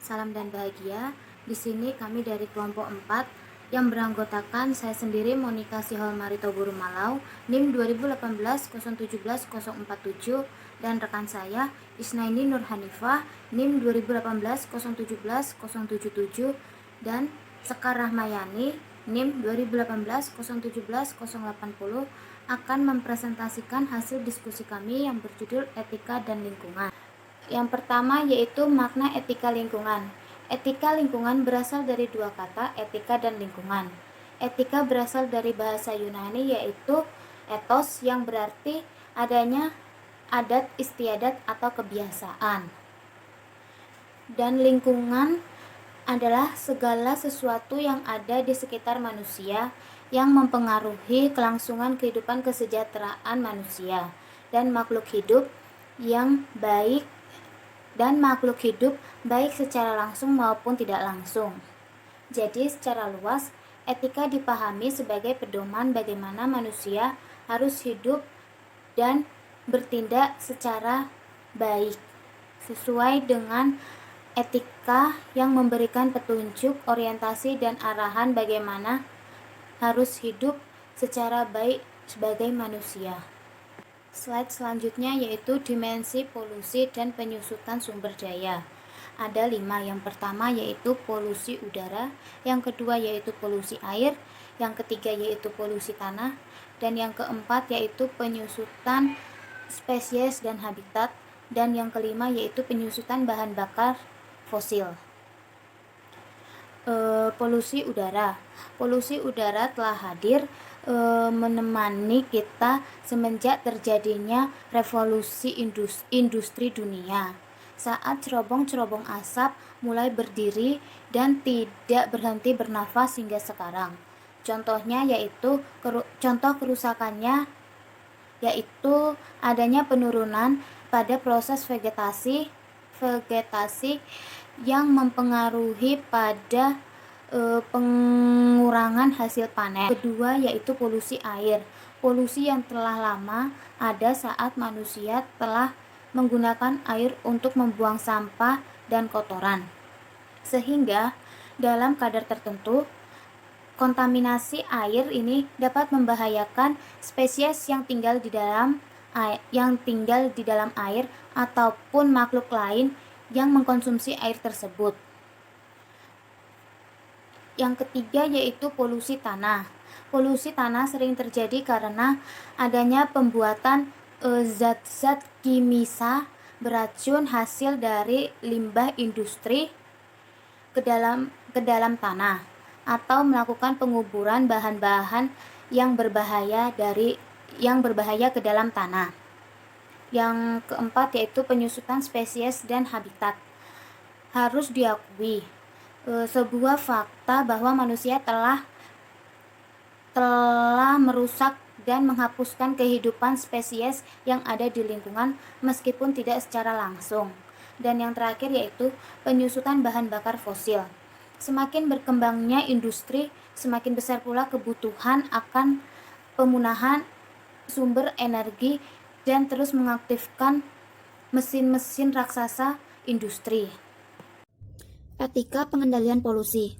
Salam dan bahagia. Di sini kami dari kelompok 4 yang beranggotakan saya sendiri Monika Sihol Marito Guru Malau, NIM 2018 017 047, dan rekan saya Isnaini Nur Hanifah, NIM 2018 017 077, dan Sekar Rahmayani, NIM 2018 017 080 akan mempresentasikan hasil diskusi kami yang berjudul Etika dan Lingkungan. Yang pertama yaitu makna etika lingkungan. Etika lingkungan berasal dari dua kata, etika dan lingkungan. Etika berasal dari bahasa Yunani yaitu ethos yang berarti adanya adat istiadat atau kebiasaan. Dan lingkungan adalah segala sesuatu yang ada di sekitar manusia yang mempengaruhi kelangsungan kehidupan kesejahteraan manusia dan makhluk hidup baik secara langsung maupun tidak langsung. Jadi secara luas, etika dipahami sebagai pedoman bagaimana manusia harus hidup dan bertindak secara baik sesuai dengan etika yang memberikan petunjuk, orientasi, dan arahan bagaimana harus hidup secara baik sebagai manusia. Slide selanjutnya yaitu dimensi polusi dan penyusutan sumber daya. Ada 5. Yang pertama yaitu polusi udara, yang kedua yaitu polusi air, yang ketiga yaitu polusi tanah, dan yang keempat yaitu penyusutan spesies dan habitat, dan yang kelima yaitu penyusutan bahan bakar fosil. Polusi udara. Polusi udara telah hadir menemani kita semenjak terjadinya revolusi industri dunia, saat cerobong-cerobong asap mulai berdiri dan tidak berhenti bernafas hingga sekarang. Contohnya yaitu contoh kerusakannya yaitu adanya penurunan pada proses vegetasi yang mempengaruhi pada pengurangan hasil panen. Kedua yaitu polusi air. Polusi yang telah lama ada saat manusia telah menggunakan air untuk membuang sampah dan kotoran, sehingga dalam kadar tertentu kontaminasi air ini dapat membahayakan spesies yang tinggal di dalam air ataupun makhluk lain yang mengkonsumsi air tersebut. Yang ketiga yaitu polusi tanah. Polusi tanah sering terjadi karena adanya pembuatan zat-zat kimia beracun hasil dari limbah industri ke dalam tanah, atau melakukan penguburan bahan-bahan yang berbahaya ke dalam tanah. Yang keempat yaitu penyusutan spesies dan habitat. Harus diakui sebuah fakta bahwa manusia telah merusak dan menghapuskan kehidupan spesies yang ada di lingkungan meskipun tidak secara langsung. Dan yang terakhir yaitu penyusutan bahan bakar fosil. Semakin berkembangnya industri, semakin besar pula kebutuhan akan pemunahan sumber energi dan terus mengaktifkan mesin-mesin raksasa industri. Etika pengendalian polusi.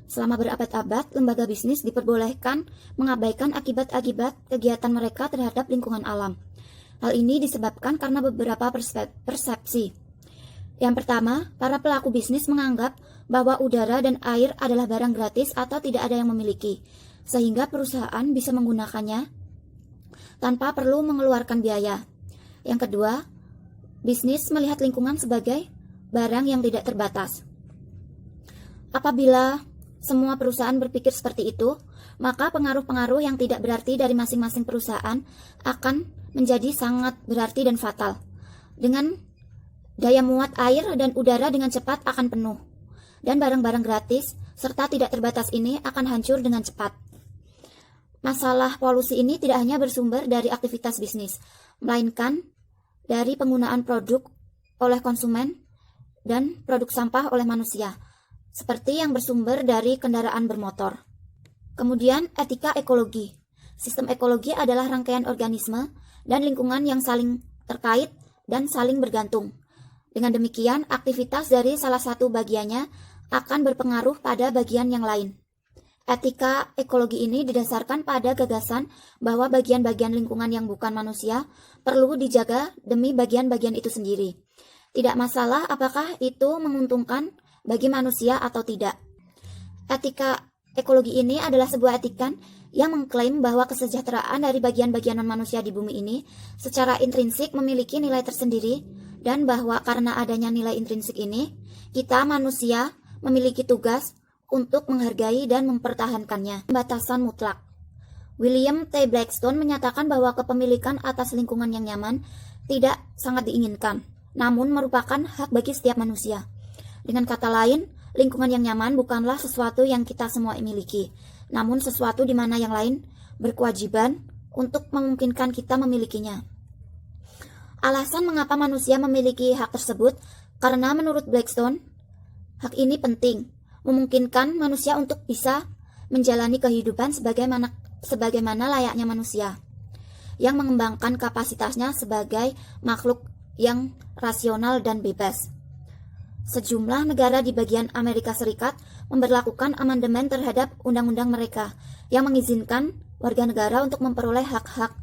Selama berabad-abad, lembaga bisnis diperbolehkan mengabaikan akibat-akibat kegiatan mereka terhadap lingkungan alam. Hal ini disebabkan karena beberapa persepsi. Yang pertama, para pelaku bisnis menganggap bahwa udara dan air adalah barang gratis atau tidak ada yang memiliki, sehingga perusahaan bisa menggunakannya tanpa perlu mengeluarkan biaya. Yang kedua, bisnis melihat lingkungan sebagai barang yang tidak terbatas. Apabila semua perusahaan berpikir seperti itu, maka pengaruh-pengaruh yang tidak berarti dari masing-masing perusahaan akan menjadi sangat berarti dan fatal. Dengan daya muat air dan udara dengan cepat akan penuh, dan barang-barang gratis serta tidak terbatas ini akan hancur dengan cepat. Masalah polusi ini tidak hanya bersumber dari aktivitas bisnis, melainkan dari penggunaan produk oleh konsumen dan produk sampah oleh manusia, seperti yang bersumber dari kendaraan bermotor. Kemudian etika ekologi. Sistem ekologi adalah rangkaian organisme dan lingkungan yang saling terkait dan saling bergantung. Dengan demikian, aktivitas dari salah satu bagiannya akan berpengaruh pada bagian yang lain. Etika ekologi ini didasarkan pada gagasan bahwa bagian-bagian lingkungan yang bukan manusia perlu dijaga demi bagian-bagian itu sendiri. Tidak masalah apakah itu menguntungkan bagi manusia atau tidak. Etika ekologi ini adalah sebuah etika yang mengklaim bahwa kesejahteraan dari bagian-bagian non-manusia di bumi ini secara intrinsik memiliki nilai tersendiri, dan bahwa karena adanya nilai intrinsik ini, kita manusia memiliki tugas untuk menghargai dan mempertahankannya. Pembatasan mutlak. William T. Blackstone menyatakan bahwa kepemilikan atas lingkungan yang nyaman tidak sangat diinginkan, namun merupakan hak bagi setiap manusia. Dengan kata lain, lingkungan yang nyaman bukanlah sesuatu yang kita semua miliki, namun sesuatu di mana yang lain berkewajiban untuk memungkinkan kita memilikinya. Alasan mengapa manusia memiliki hak tersebut karena menurut Blackstone, hak ini penting, memungkinkan manusia untuk bisa menjalani kehidupan sebagaimana layaknya manusia, yang mengembangkan kapasitasnya sebagai makhluk yang rasional dan bebas. Sejumlah negara di bagian Amerika Serikat memberlakukan amandemen terhadap undang-undang mereka yang mengizinkan warga negara untuk memperoleh hak-hak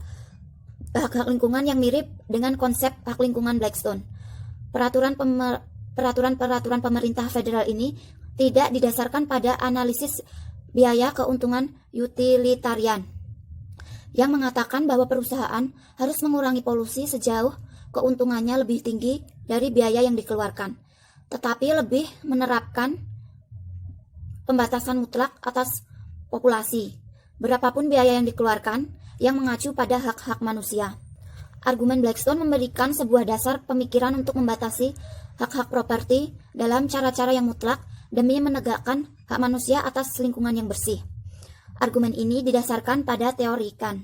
lingkungan yang mirip dengan konsep hak lingkungan Blackstone. Peraturan-peraturan pemerintah federal ini tidak didasarkan pada analisis biaya keuntungan utilitarian yang mengatakan bahwa perusahaan harus mengurangi polusi sejauh keuntungannya lebih tinggi dari biaya yang dikeluarkan, tetapi lebih menerapkan pembatasan mutlak atas populasi, berapapun biaya yang dikeluarkan, yang mengacu pada hak-hak manusia. Argumen Blackstone memberikan sebuah dasar pemikiran untuk membatasi hak-hak properti dalam cara-cara yang mutlak demi menegakkan hak manusia atas lingkungan yang bersih. Argumen ini didasarkan pada teori Kant.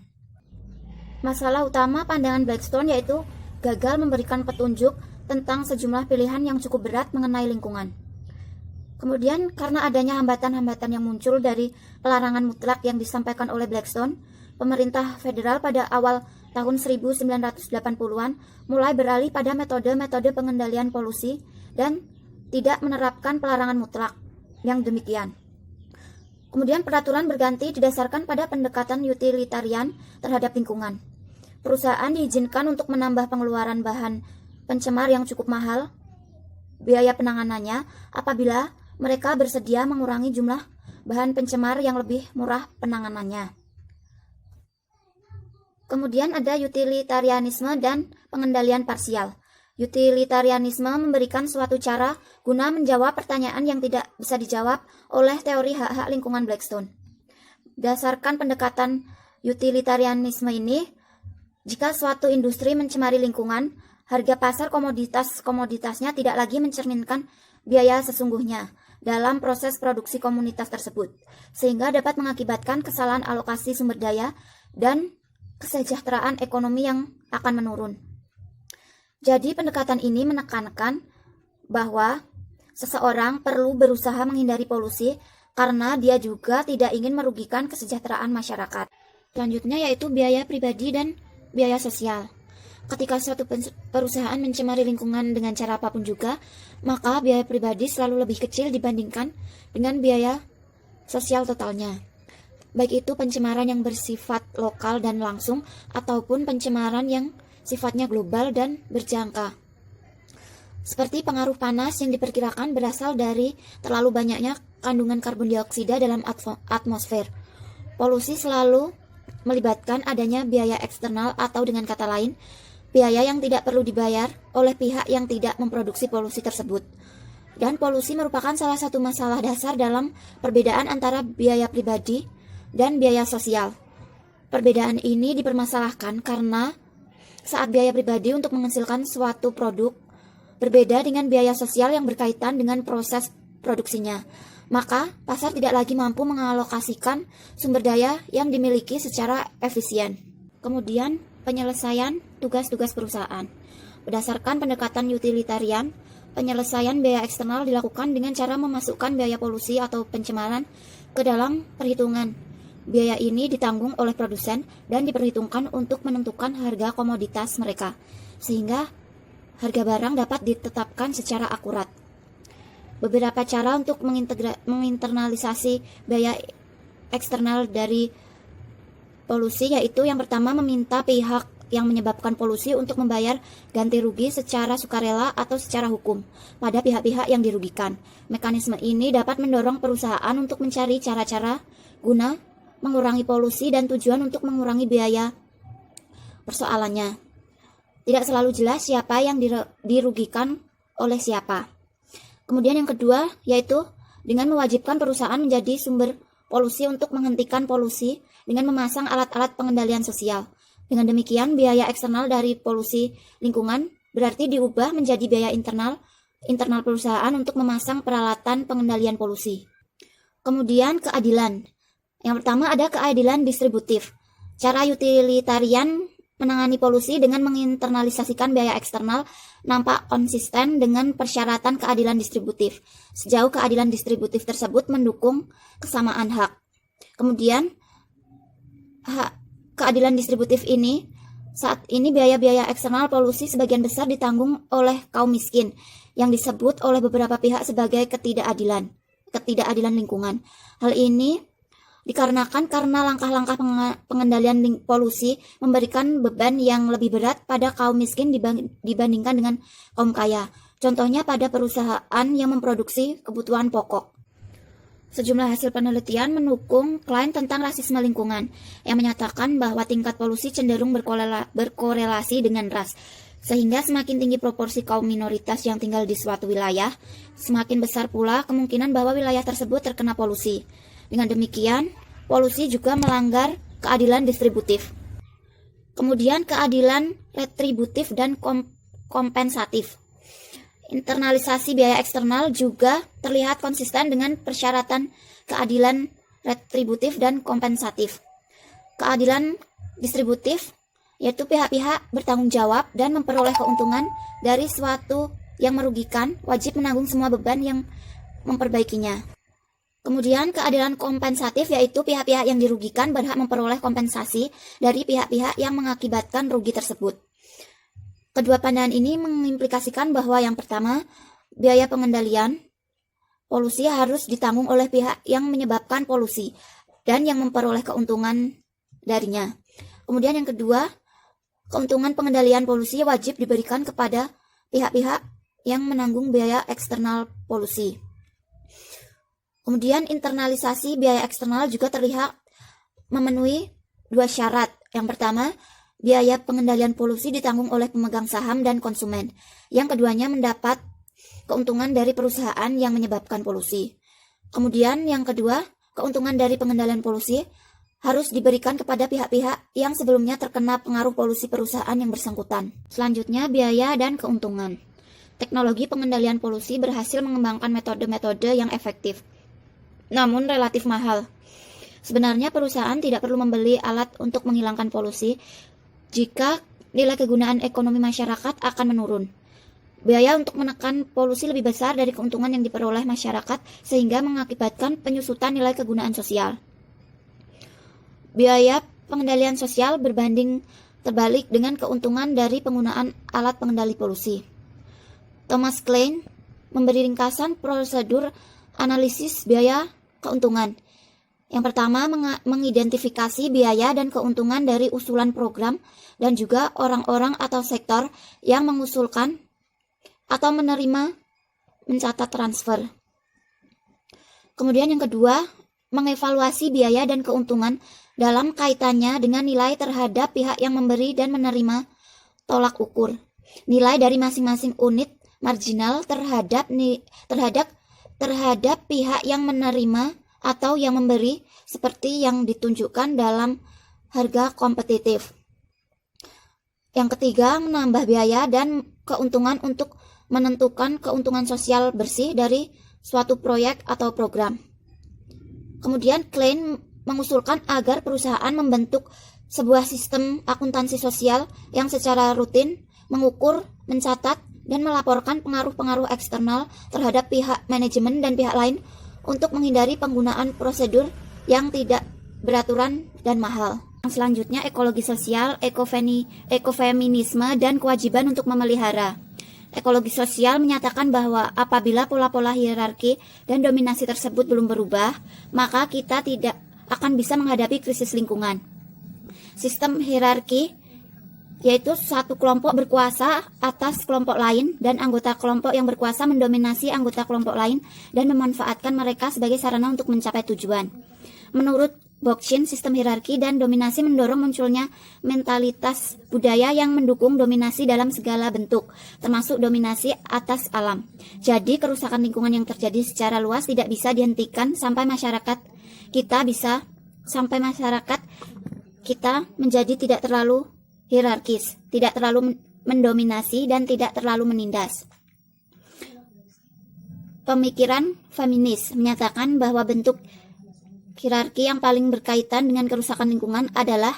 Masalah utama pandangan Blackstone yaitu gagal memberikan petunjuk tentang sejumlah pilihan yang cukup berat mengenai lingkungan. Kemudian, karena adanya hambatan-hambatan yang muncul dari pelarangan mutlak yang disampaikan oleh Blackstone, pemerintah federal pada awal tahun 1980-an mulai beralih pada metode-metode pengendalian polusi dan tidak menerapkan pelarangan mutlak yang demikian. Kemudian peraturan berganti didasarkan pada pendekatan utilitarian terhadap lingkungan. Perusahaan diizinkan untuk menambah pengeluaran bahan pencemar yang cukup mahal biaya penanganannya apabila mereka bersedia mengurangi jumlah bahan pencemar yang lebih murah penanganannya. Kemudian ada utilitarianisme dan pengendalian parsial. Utilitarianisme memberikan suatu cara guna menjawab pertanyaan yang tidak bisa dijawab oleh teori hak-hak lingkungan Blackstone. Berdasarkan pendekatan utilitarianisme ini, jika suatu industri mencemari lingkungan, harga pasar komoditasnya tidak lagi mencerminkan biaya sesungguhnya dalam proses produksi komunitas tersebut, sehingga dapat mengakibatkan kesalahan alokasi sumber daya dan kesejahteraan ekonomi yang akan menurun. Jadi pendekatan ini menekankan bahwa seseorang perlu berusaha menghindari polusi karena dia juga tidak ingin merugikan kesejahteraan masyarakat. Selanjutnya yaitu biaya pribadi dan biaya sosial. Ketika suatu perusahaan mencemari lingkungan dengan cara apapun juga, maka biaya pribadi selalu lebih kecil dibandingkan dengan biaya sosial totalnya. Baik itu pencemaran yang bersifat lokal dan langsung ataupun pencemaran yang sifatnya global dan berjangka. Seperti pengaruh panas yang diperkirakan berasal dari terlalu banyaknya kandungan karbon dioksida dalam atmosfer. Polusi selalu melibatkan adanya biaya eksternal atau dengan kata lain, biaya yang tidak perlu dibayar oleh pihak yang tidak memproduksi polusi tersebut. Dan polusi merupakan salah satu masalah dasar dalam perbedaan antara biaya pribadi dan biaya sosial. Perbedaan ini dipermasalahkan karena saat biaya pribadi untuk menghasilkan suatu produk berbeda dengan biaya sosial yang berkaitan dengan proses produksinya, maka pasar tidak lagi mampu mengalokasikan sumber daya yang dimiliki secara efisien. Kemudian, penyelesaian tugas-tugas perusahaan. Berdasarkan pendekatan utilitarian, penyelesaian biaya eksternal dilakukan dengan cara memasukkan biaya polusi atau pencemaran ke dalam perhitungan. Biaya ini ditanggung oleh produsen dan diperhitungkan untuk menentukan harga komoditas mereka, sehingga harga barang dapat ditetapkan secara akurat. Beberapa cara untuk menginternalisasi biaya eksternal dari polusi yaitu yang pertama meminta pihak yang menyebabkan polusi untuk membayar ganti rugi secara sukarela atau secara hukum pada pihak-pihak yang dirugikan. Mekanisme ini dapat mendorong perusahaan untuk mencari cara-cara guna mengurangi polusi dan tujuan untuk mengurangi biaya persoalannya. Tidak selalu jelas siapa yang dirugikan oleh siapa. Kemudian yang kedua yaitu dengan mewajibkan perusahaan menjadi sumber polusi untuk menghentikan polusi dengan memasang alat-alat pengendalian sosial. Dengan demikian biaya eksternal dari polusi lingkungan berarti diubah menjadi biaya internal perusahaan untuk memasang peralatan pengendalian polusi. Kemudian keadilan. Yang pertama ada keadilan distributif. Cara utilitarian menangani polusi dengan menginternalisasikan biaya eksternal nampak konsisten dengan persyaratan keadilan distributif, sejauh keadilan distributif tersebut mendukung kesamaan hak. Kemudian, keadilan distributif ini, saat ini biaya-biaya eksternal polusi sebagian besar ditanggung oleh kaum miskin, yang disebut oleh beberapa pihak sebagai ketidakadilan lingkungan. Hal ini dikarenakan karena langkah-langkah pengendalian polusi memberikan beban yang lebih berat pada kaum miskin dibandingkan dengan kaum kaya. Contohnya pada perusahaan yang memproduksi kebutuhan pokok. Sejumlah hasil penelitian mendukung klaim tentang rasisme lingkungan yang menyatakan bahwa tingkat polusi cenderung berkorelasi dengan ras. Sehingga semakin tinggi proporsi kaum minoritas yang tinggal di suatu wilayah, semakin besar pula kemungkinan bahwa wilayah tersebut terkena polusi. Dengan demikian, polusi juga melanggar keadilan distributif. Kemudian keadilan retributif dan kompensatif. Internalisasi biaya eksternal juga terlihat konsisten dengan persyaratan keadilan retributif dan kompensatif. Keadilan distributif yaitu pihak-pihak bertanggung jawab dan memperoleh keuntungan dari suatu yang merugikan wajib menanggung semua beban yang memperbaikinya. Kemudian keadilan kompensatif yaitu pihak-pihak yang dirugikan berhak memperoleh kompensasi dari pihak-pihak yang mengakibatkan rugi tersebut. Kedua pandangan ini mengimplikasikan bahwa yang pertama, biaya pengendalian polusi harus ditanggung oleh pihak yang menyebabkan polusi dan yang memperoleh keuntungan darinya. Kemudian yang kedua, keuntungan pengendalian polusi wajib diberikan kepada pihak-pihak yang menanggung biaya eksternal polusi. Kemudian internalisasi biaya eksternal juga terlihat memenuhi dua syarat. Yang pertama, biaya pengendalian polusi ditanggung oleh pemegang saham dan konsumen. Yang keduanya mendapat keuntungan dari perusahaan yang menyebabkan polusi. Kemudian yang kedua, keuntungan dari pengendalian polusi harus diberikan kepada pihak-pihak yang sebelumnya terkena pengaruh polusi perusahaan yang bersangkutan. Selanjutnya, biaya dan keuntungan. Teknologi pengendalian polusi berhasil mengembangkan metode-metode yang efektif, namun relatif mahal. Sebenarnya perusahaan tidak perlu membeli alat untuk menghilangkan polusi jika nilai kegunaan ekonomi masyarakat akan menurun. Biaya untuk menekan polusi lebih besar dari keuntungan yang diperoleh masyarakat sehingga mengakibatkan penyusutan nilai kegunaan sosial. Biaya pengendalian sosial berbanding terbalik dengan keuntungan dari penggunaan alat pengendali polusi. Thomas Klein memberi ringkasan prosedur analisis biaya keuntungan. Yang pertama, mengidentifikasi biaya dan keuntungan dari usulan program dan juga orang-orang atau sektor yang mengusulkan atau menerima mencatat transfer. Kemudian yang kedua, mengevaluasi biaya dan keuntungan dalam kaitannya dengan nilai terhadap pihak yang memberi dan menerima tolak ukur. Nilai dari masing-masing unit marginal terhadap pihak yang menerima atau yang memberi seperti yang ditunjukkan dalam harga kompetitif. Yang ketiga, menambah biaya dan keuntungan untuk menentukan keuntungan sosial bersih dari suatu proyek atau program. Kemudian Klein mengusulkan agar perusahaan membentuk sebuah sistem akuntansi sosial yang secara rutin mengukur, mencatat, dan melaporkan pengaruh-pengaruh eksternal terhadap pihak manajemen dan pihak lain untuk menghindari penggunaan prosedur yang tidak beraturan dan mahal. Selanjutnya, ekologi sosial, ekofeminisme, dan kewajiban untuk memelihara. ekologi sosial menyatakan bahwa apabila pola-pola hierarki dan dominasi tersebut belum berubah, maka kita tidak akan bisa menghadapi krisis lingkungan. Sistem hierarki yaitu satu kelompok berkuasa atas kelompok lain dan anggota kelompok yang berkuasa mendominasi anggota kelompok lain dan memanfaatkan mereka sebagai sarana untuk mencapai tujuan. Menurut Bookchin, sistem hierarki dan dominasi mendorong munculnya mentalitas budaya yang mendukung dominasi dalam segala bentuk, termasuk dominasi atas alam. Jadi, kerusakan lingkungan yang terjadi secara luas tidak bisa dihentikan sampai masyarakat kita menjadi tidak terlalu hierarkis, tidak terlalu mendominasi, dan tidak terlalu menindas. Pemikiran feminis menyatakan bahwa bentuk hierarki yang paling berkaitan dengan kerusakan lingkungan adalah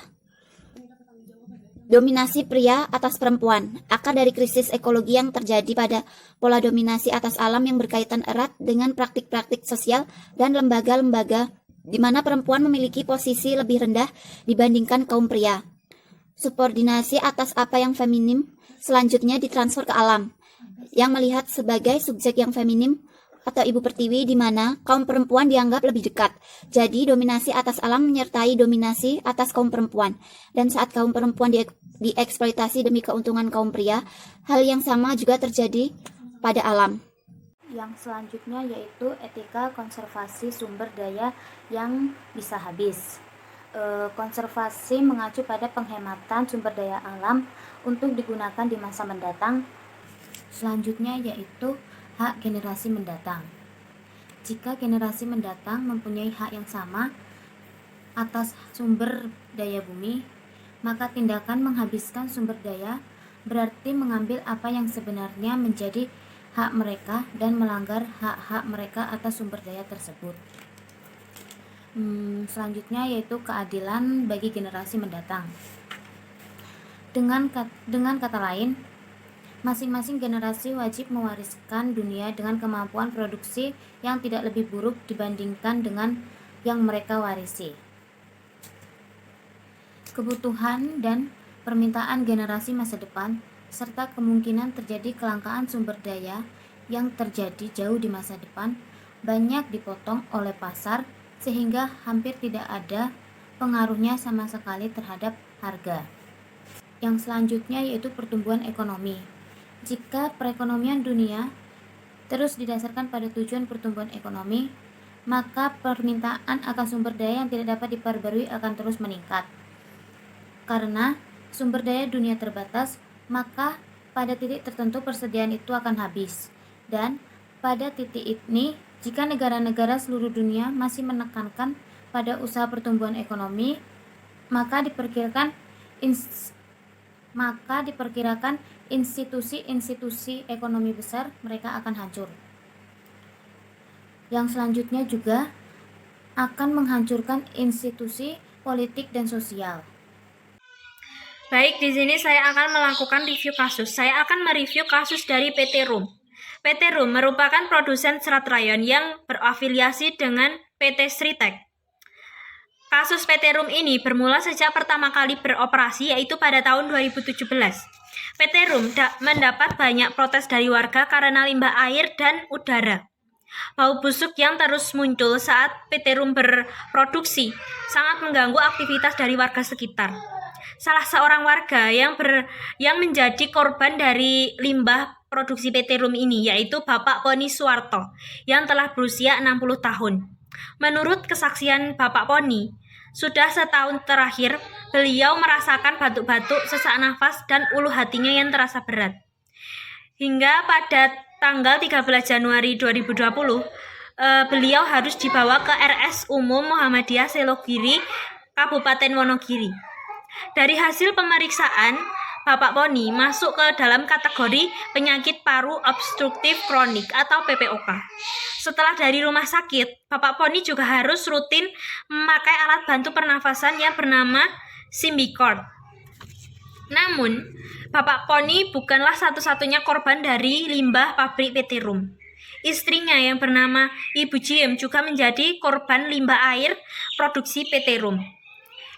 dominasi pria atas perempuan. Akar dari krisis ekologi yang terjadi pada pola dominasi atas alam yang berkaitan erat dengan praktik-praktik sosial dan lembaga-lembaga di mana perempuan memiliki posisi lebih rendah dibandingkan kaum pria. Subordinasi atas apa yang feminim selanjutnya ditransfer ke alam, yang melihat sebagai subjek yang feminim atau ibu pertiwi di mana kaum perempuan dianggap lebih dekat. Jadi dominasi atas alam menyertai dominasi atas kaum perempuan. Dan saat kaum perempuan dieksploitasi demi keuntungan kaum pria, hal yang sama juga terjadi pada alam. Yang selanjutnya yaitu etika konservasi sumber daya yang bisa habis. Konservasi mengacu pada penghematan sumber daya alam untuk digunakan di masa mendatang. Selanjutnya yaitu hak generasi mendatang. Jika generasi mendatang mempunyai hak yang sama atas sumber daya bumi, maka tindakan menghabiskan sumber daya berarti mengambil apa yang sebenarnya menjadi hak mereka dan melanggar hak-hak mereka atas sumber daya tersebut. Selanjutnya yaitu keadilan bagi generasi mendatang. Dengan kata lain, masing-masing generasi wajib mewariskan dunia dengan kemampuan produksi yang tidak lebih buruk dibandingkan dengan yang mereka warisi. Kebutuhan dan permintaan generasi masa depan serta kemungkinan terjadi kelangkaan sumber daya yang terjadi jauh di masa depan banyak dipotong oleh pasar sehingga hampir tidak ada pengaruhnya sama sekali terhadap harga. Yang selanjutnya yaitu pertumbuhan ekonomi. Jika perekonomian dunia terus didasarkan pada tujuan pertumbuhan ekonomi, maka permintaan akan sumber daya yang tidak dapat diperbarui akan terus meningkat. Karena sumber daya dunia terbatas, maka pada titik tertentu persediaan itu akan habis. Dan pada titik ini, jika negara-negara seluruh dunia masih menekankan pada usaha pertumbuhan ekonomi, maka diperkirakan institusi-institusi ekonomi besar mereka akan hancur. Yang selanjutnya juga akan menghancurkan institusi politik dan sosial. Baik, di sini saya akan melakukan review kasus. Saya akan mereview kasus dari PT Rum. PT Rum merupakan produsen serat rayon yang berafiliasi dengan PT Sritek. Kasus PT Rum ini bermula sejak pertama kali beroperasi, yaitu pada tahun 2017. PT Rum mendapat banyak protes dari warga karena limbah air dan udara. Bau busuk yang terus muncul saat PT Rum berproduksi sangat mengganggu aktivitas dari warga sekitar. Salah seorang warga yang menjadi korban dari limbah produksi PT Rum ini yaitu Bapak Poni Suwarto yang telah berusia 60 tahun. Menurut kesaksian Bapak Poni, sudah setahun terakhir, beliau merasakan batuk-batuk, sesak nafas, dan ulu hatinya yang terasa berat. Hingga pada tanggal 13 Januari 2020, beliau harus dibawa ke RS Umum Muhammadiyah Selogiri, Kabupaten Wonogiri. Dari hasil pemeriksaan, Bapak Poni masuk ke dalam kategori penyakit paru obstruktif kronik atau PPOK. Setelah dari rumah sakit, Bapak Poni juga harus rutin memakai alat bantu pernafasan yang bernama Symbicort. Namun, Bapak Poni bukanlah satu-satunya korban dari limbah pabrik PT Rum. Istrinya yang bernama Ibu Jiem juga menjadi korban limbah air produksi PT Rum.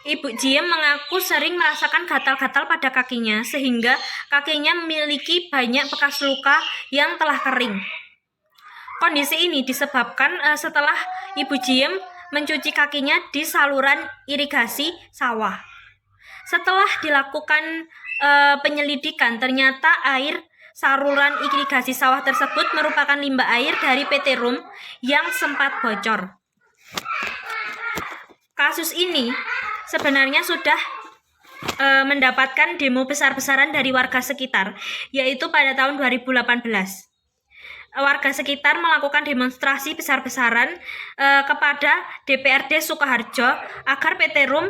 Ibu Jiem mengaku sering merasakan gatal-gatal pada kakinya, sehingga kakinya memiliki banyak bekas luka yang telah kering. Kondisi ini disebabkan setelah Ibu Jiem mencuci kakinya di saluran irigasi sawah. Setelah dilakukan penyelidikan, ternyata air saluran irigasi sawah tersebut merupakan limbah air dari PT Rum yang sempat bocor. Kasus ini sebenarnya sudah mendapatkan demo besar-besaran dari warga sekitar, yaitu pada tahun 2018. Warga sekitar melakukan demonstrasi besar-besaran kepada DPRD Sukoharjo agar PT Rum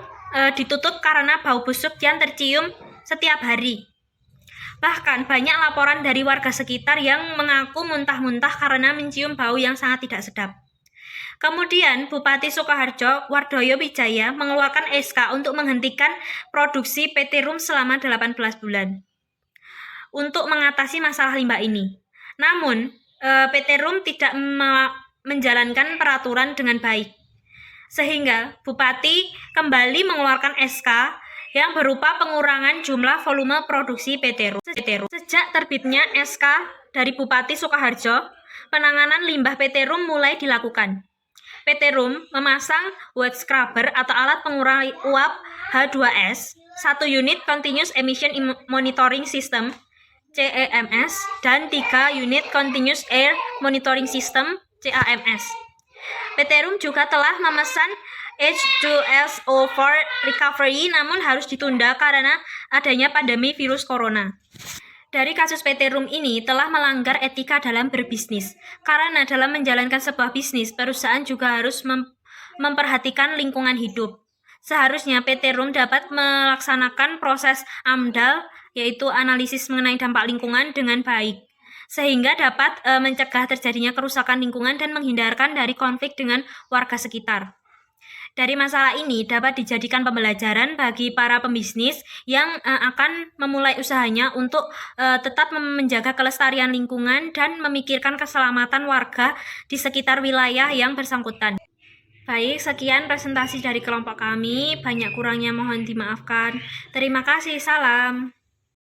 ditutup karena bau busuk yang tercium setiap hari. Bahkan banyak laporan dari warga sekitar yang mengaku muntah-muntah karena mencium bau yang sangat tidak sedap. Kemudian Bupati Sukoharjo Wardoyo Wijaya mengeluarkan SK untuk menghentikan produksi PT Rum selama 18 bulan untuk mengatasi masalah limbah ini. Namun PT Rum tidak menjalankan peraturan dengan baik, sehingga Bupati kembali mengeluarkan SK yang berupa pengurangan jumlah volume produksi PT Rum. Sejak terbitnya SK dari Bupati Sukoharjo, penanganan limbah PT Rum mulai dilakukan. PT Rum memasang wet scrubber atau alat pengurangi uap H2S, 1 unit Continuous Emission Monitoring System CEMS, dan 3 unit Continuous Air Monitoring System CAMS. PT Rum juga telah memesan H2SO4 recovery, namun harus ditunda karena adanya pandemi virus corona. Dari kasus PT Rum ini telah melanggar etika dalam berbisnis, karena dalam menjalankan sebuah bisnis, perusahaan juga harus memperhatikan lingkungan hidup. Seharusnya PT Rum dapat melaksanakan proses AMDAL, yaitu analisis mengenai dampak lingkungan, dengan baik, sehingga dapat mencegah terjadinya kerusakan lingkungan dan menghindarkan dari konflik dengan warga sekitar. Dari masalah ini dapat dijadikan pembelajaran bagi para pembisnis yang akan memulai usahanya untuk tetap menjaga kelestarian lingkungan dan memikirkan keselamatan warga di sekitar wilayah yang bersangkutan. Baik, sekian presentasi dari kelompok kami. Banyak kurangnya mohon dimaafkan. Terima kasih, salam.